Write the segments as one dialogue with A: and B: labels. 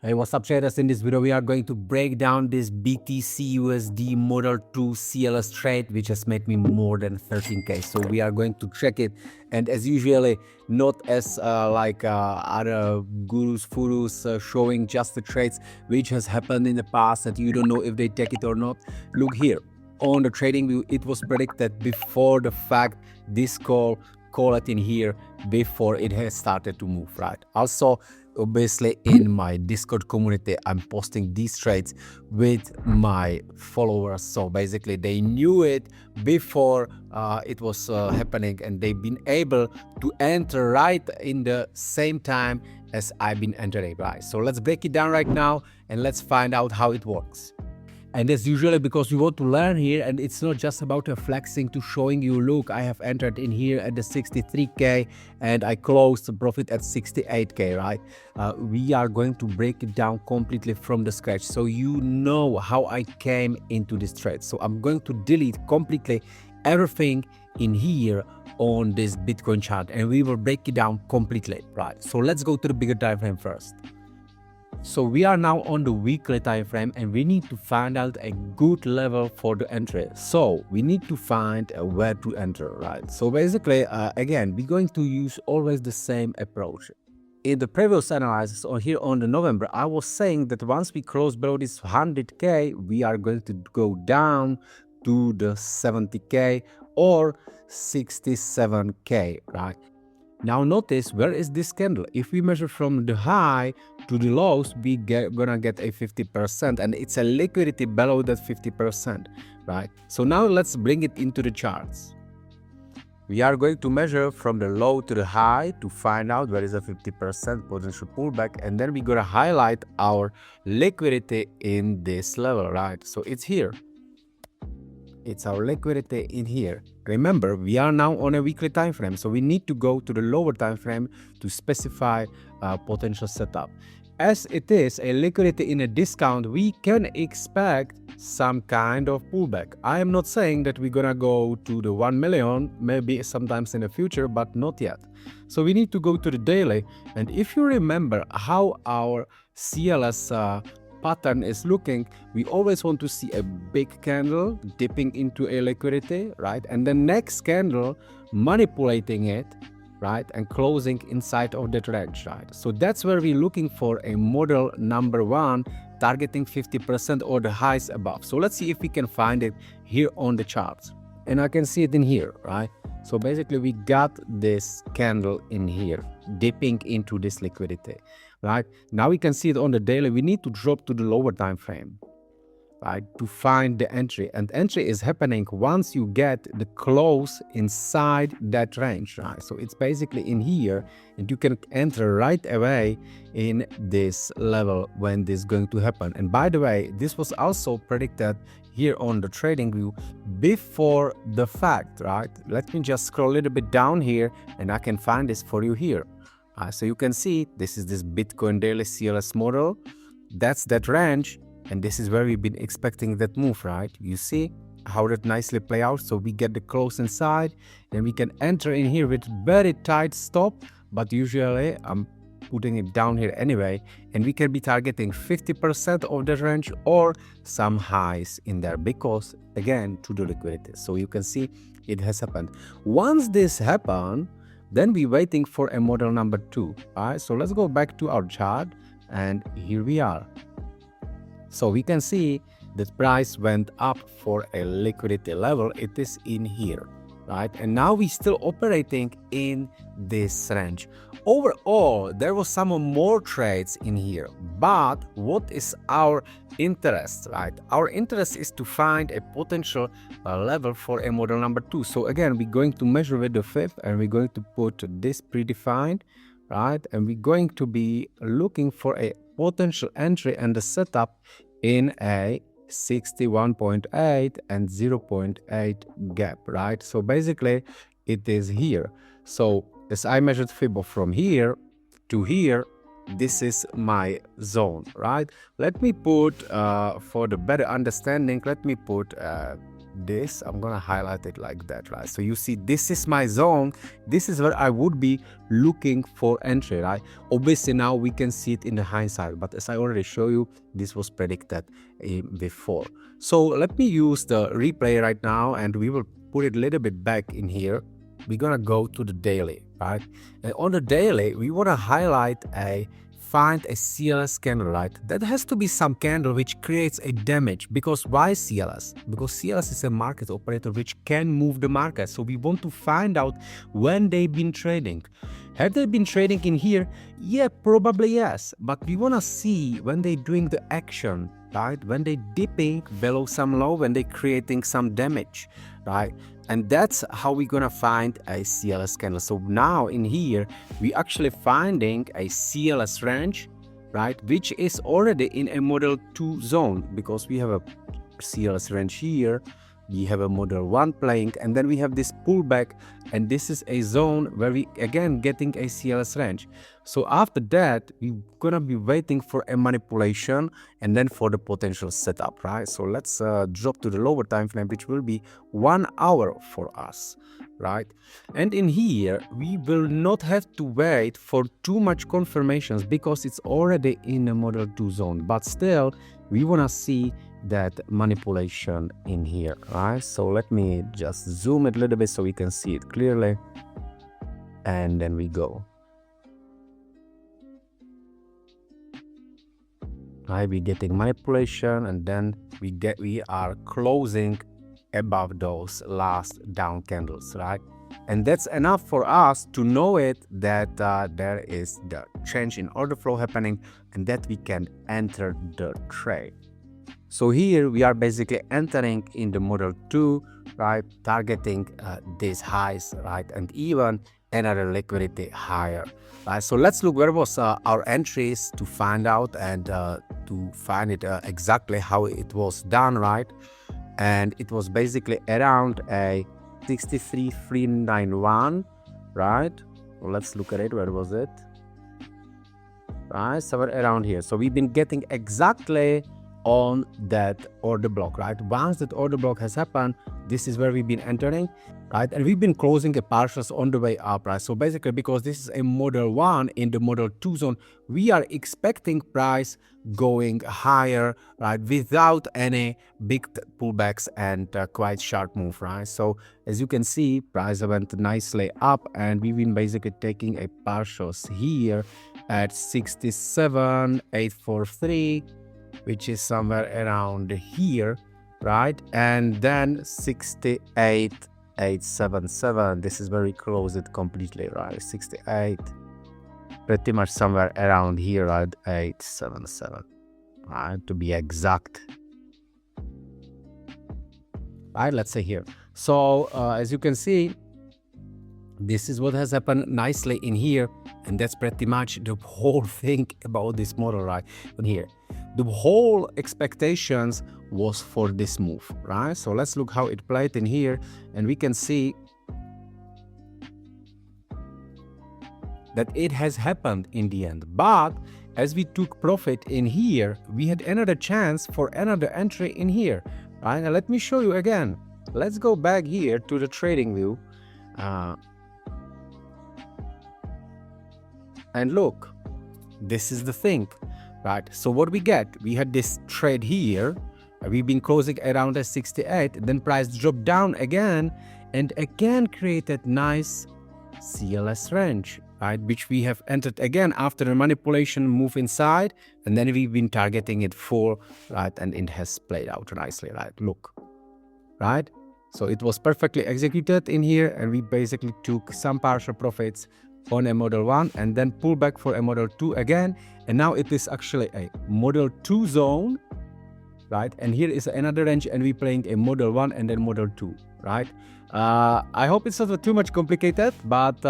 A: Hey, what's up traders? In this video we are going to break down this BTCUSD Model 2 CLS trade, which has made me more than 13k. So we are going to check it, and as usually, not as other gurus showing just the trades which has happened in the past that you don't know if they take it or not. Look here on the TradingView, it was predicted before the fact this call it in here before it has started to move, right? Also, obviously in my Discord community, I'm posting these trades with my followers, so basically they knew it before it was happening, and they've been able to enter right in the same time as I've been entering, right? So let's break it down right now and let's find out how it works. And that's usually because we want to learn here, and it's not just about flexing to showing you, look, I have entered in here at the 63k and I closed the profit at 68k, right? We are going to break it down completely from the scratch so you know how I came into this trade. So I'm going to delete completely everything in here on this Bitcoin chart and we will break it down completely, right? So let's go to the bigger time frame first. So we are now on the weekly time frame and we need to find out a good level for the entry. So we need to find where to enter, right? So basically, again, we're going to use always the same approach. In the previous analysis on here on the November, I was saying that once we cross below this 100k, we are going to go down to the 70k or 67k, right? Now notice, where is this candle? If we measure from the high to the lows, we gonna get a 50%, and it's a liquidity below that 50%, right? So now let's bring it into the charts. We are going to measure from the low to the high to find out where is a 50% potential pullback, and then we're gonna highlight our liquidity in this level, right? So it's here. It's our liquidity in here. Remember, we are now on a weekly time frame, so we need to go to the lower time frame to specify potential setup. As it is a liquidity in a discount, we can expect some kind of pullback. I am not saying that we're gonna go to the 1 million, maybe sometimes in the future, but not yet. So we need to go to the daily, and if you remember how our CLS pattern is looking, we always want to see a big candle dipping into a liquidity, right? And the next candle manipulating it, right? And closing inside of that range, right? So that's where we're looking for a model number one, targeting 50% or the highs above. So let's see if we can find it here on the charts. And I can see it in here, right? So basically we got this candle in here dipping into this liquidity, right? Now we can see it on the daily. We need to drop to the lower time frame, right, to find the entry. And entry is happening once you get the close inside that range, right? So it's basically in here, and you can enter right away in this level when this is going to happen. And by the way, this was also predicted here on the TradingView before the fact, right? Let me just scroll a little bit down here and I can find this for you here. So you can see this is this Bitcoin daily CLS model. That's that range, and this is where we've been expecting that move, right? You see how that nicely play out. So we get the close inside, then we can enter in here with very tight stop, but usually I'm putting it down here anyway, and we can be targeting 50% of the range or some highs in there because again to the liquidity. So you can see it has happened. Once this happened, then we're waiting for a model number two. All right, so let's go back to our chart, and here we are. So we can see that price went up for a liquidity level. It is in here, right? And now we're still operating in this range. Overall, there was some more trades in here, but what is our interest, right? Our interest is to find a potential level for a model number two. So again, we're going to measure with the fifth, and we're going to put this predefined, right? And we're going to be looking for a potential entry and the setup in a 61.8 and 0.8 gap, right? So basically it is here. So as I measured Fib from here to here, this is my zone, right? Let me put for the better understanding, let me put this, I'm gonna highlight it like that, right? So you see, this is my zone. This is where I would be looking for entry, right? Obviously now we can see it in the hindsight, but as I already show you, this was predicted before. So let me use the replay right now, and we will put it a little bit back in here. We're gonna go to the daily, right? And on the daily, we want to highlight find a CLS candle, right? That has to be some candle which creates a damage. Because why CLS? Because CLS is a market operator which can move the market. So we want to find out when they've been trading. Have they been trading in here? Yeah, probably yes. But we want to see when they're doing the action, right? When they're dipping below some low, when they're creating some damage, right? And that's how we're gonna find a CLS candle. So now in here, we actually finding a CLS range, right? Which is already in a model 2 zone, because we have a CLS range here, we have a model 1 playing, and then we have this pullback, and this is a zone where we again getting a CLS range. So after that, we're gonna be waiting for a manipulation and then for the potential setup, right? So let's drop to the lower time frame, which will be 1 hour for us, right? And in here, we will not have to wait for too much confirmations because it's already in a model 2 zone, but still we wanna see that manipulation in here, right? So let me just zoom it a little bit so we can see it clearly, and then we go. Right, we getting manipulation, and then we are closing above those last down candles, right? And that's enough for us to know it that there is the change in order flow happening, and that we can enter the trade. So here we are basically entering in the model 2, right, targeting these highs, right, and even another liquidity higher, right? So let's look where was our entries to find out and to find it exactly how it was done, right? And it was basically around a 63,391, right? Well, let's look at it. Where was it? Right, somewhere around here. So we've been getting exactly on that order block, right? Once that order block has happened, this is where we've been entering, right? And we've been closing a partials on the way up, right? So basically, because this is a model 1 in the model 2 zone, we are expecting price going higher, right, without any big pullbacks and quite sharp move, right? So as you can see, price went nicely up, and we've been basically taking a partials here at 67,843, which is somewhere around here, right? And then 68,877. This is very close it completely, right? 68, pretty much somewhere around here, right? 877, right? To be exact, right? Let's say here. So as you can see, this is what has happened nicely in here, and that's pretty much the whole thing about this model, right? But here, the whole expectations was for this move, right? So let's look how it played in here, and we can see that it has happened in the end. But as we took profit in here, we had another chance for another entry in here, right? Now let me show you again. Let's go back here to the TradingView. And look, this is the thing, right? So what we get, we had this trade here. We've been closing around at 68, then price dropped down again, and again created nice CLS range, right? Which we have entered again after the manipulation move inside, and then we've been targeting it full, right? And it has played out nicely, right? Look, right? So it was perfectly executed in here, and we basically took some partial profits on a model 1 and then pull back for a model 2 again, and now it is actually a model 2 zone, right? And here is another range, and we're playing a model 1 and then model 2, right? I hope it's not too much complicated, but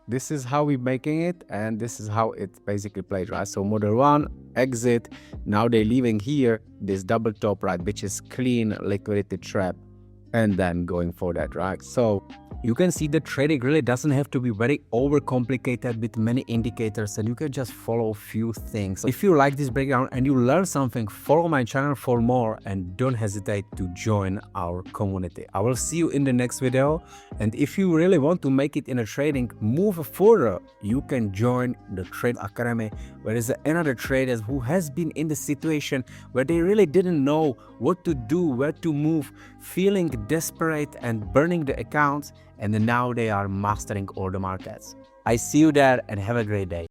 A: this is how we're making it, and this is how it basically played, right? So model 1 exit, now they're leaving here this double top, right, which is clean liquidity trap, and then going for that, right? So you can see the trading really doesn't have to be very overcomplicated with many indicators, and you can just follow a few things. If you like this breakdown and you learn something, follow my channel for more and don't hesitate to join our community. I will see you in the next video, and if you really want to make it in a trading, move further, you can join the Trade Academy, where is another trader who has been in the situation where they really didn't know what to do, where to move, feeling desperate and burning the accounts, and now they are mastering all the markets. I see you there and have a great day.